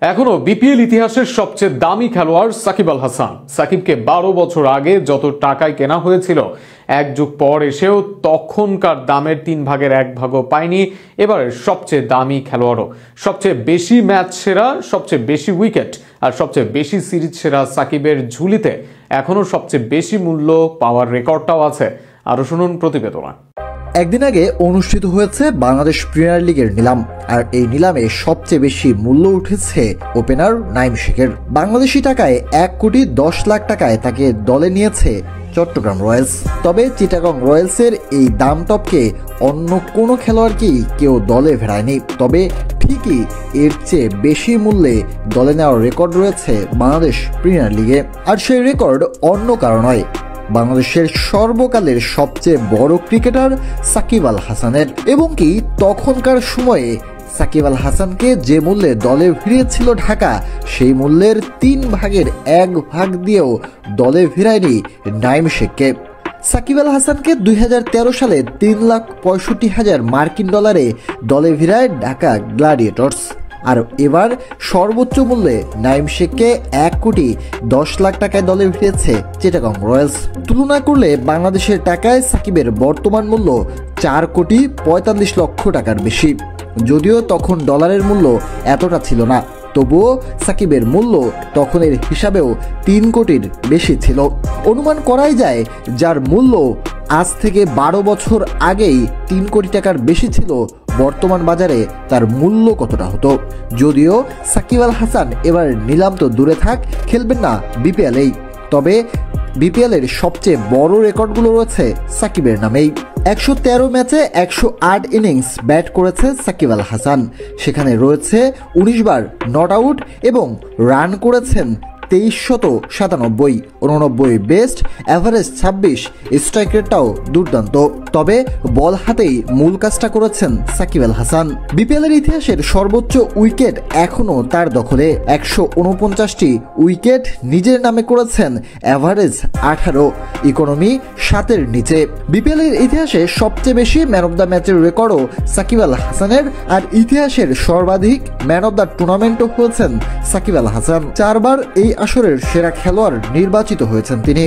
এখনো বিপিএল ইতিহাসের সবচেয়ে দামি খেলোয়াড় সাকিব আল হাসান। সাকিবকে 12 বছর আগে যত টাকায় কেনা হয়েছিল, এক যুগ পর এসেও তখনকার দামের 1/3 পায়নি এবারের সবচেয়ে দামি খেলোয়াড়ও। সবচেয়ে বেশি ম্যাচ সেরা, সবচেয়ে বেশি উইকেট আর সবচেয়ে বেশি সিরিজ সেরা সাকিবের ঝুলিতে এখনো সবচেয়ে বেশি মূল্য পাওয়ার রেকর্ডটাও আছে। আরো শুনুন প্রতিবেদনা। একদিন আগে অনুষ্ঠিত হয়েছে বাংলাদেশ প্রিমিয়ার লিগের নিলাম, আর এই নিলামে সবচেয়ে বেশি মূল্য উঠেছে ওপেনার নাঈম শেখের। বাংলাদেশি টাকায় 1,10,00,000 টাকায় তাকে দলে নিয়েছে চট্টগ্রাম রয়্যালস। তবে চিটাগং রয়্যালসের এই দাম টপকে অন্য কোনো খেলোয়াড়কেই কেউ দলে ফেরায়নি। তবে ঠিকই এর চেয়ে বেশি মূল্যে দলে নেওয়ার রেকর্ড রয়েছে বাংলাদেশ প্রিমিয়ার লিগে, আর সেই রেকর্ড অন্য কারণ নয়, বাংলাদেশের সর্বকালের সবচেয়ে বড় ক্রিকেটার সাকিব আল হাসানের। এবং কি তখনকার সময়ে সাকিব আল হাসানকে যে মূল্যে দলে ফিরিয়েছিল ঢাকা, সেই মূল্যের 1/3 দিয়েও দলে ফিরায়নি নাঈম শেখকে। সাকিব আল হাসানকে 2013 সালে $3,65,000 মার্কিন ডলারে দলে ফিরায় ঢাকা গ্ল্যাডিয়েটর্স, আর এবার সর্বোচ্চ মূল্যে নাঈম শেখকে 1,10,00,000 টাকায় দলে ফিরেছে চিটাগং রয়্যালস। তুলনা করলে বাংলাদেশের টাকায় সাকিবের বর্তমান মূল্য 4,45,00,000 টাকার বেশি। যদিও তখন ডলারের মূল্য এতটা ছিল না, তবুও সাকিবের মূল্য তখনের হিসাবেও 3 কোটির বেশি ছিল। অনুমান করাই যায়, যার মূল্য আজ থেকে 12 বছর আগেই 3 কোটি টাকার বেশি ছিল, বর্তমান বাজারে তার মূল্য কতটা হতো। যদিও সাকিব আল হাসান এবার নিলাম তো দূরে থাক, খেলবেন না বিপিএলেই, তবে বিপিএলের সবচেয়ে বড় রেকর্ডগুলো রয়েছে সাকিবের নামেই। 113 ম্যাচে 108 ইনিংস ব্যাট করেছে সাকিব আল হাসান, সেখানে রয়েছে 19 বার নট আউট এবং রান করেছেন 2397, 89 বেস্ট, অ্যাভারেজ 26, স্ট্রাইক রেটটাও দুর্দান্ত। তবে বল হাতেই মূল কাজটা করেছেন সাকিব আল হাসান। বিপিএলের ইতিহাসের সর্বোচ্চ উইকেট এখনও তার দখলে, 149টি উইকেট নিজের নামে করেছেন, অ্যাভারেজ 18, ইকোনমি 7-এর নিচে। বিপিএলের ইতিহাসে সবচেয়ে বেশি ম্যান অব দ্য ম্যাচের রেকর্ডও সাকিব আল হাসানের, আর ইতিহাসের সর্বাধিক ম্যান অব দ্য টুর্নামেন্টও হয়েছেন সাকিব আল হাসান। 4 বার এই আসরের সেরা খেলোয়াড় নির্বাচিত হয়েছেন তিনি।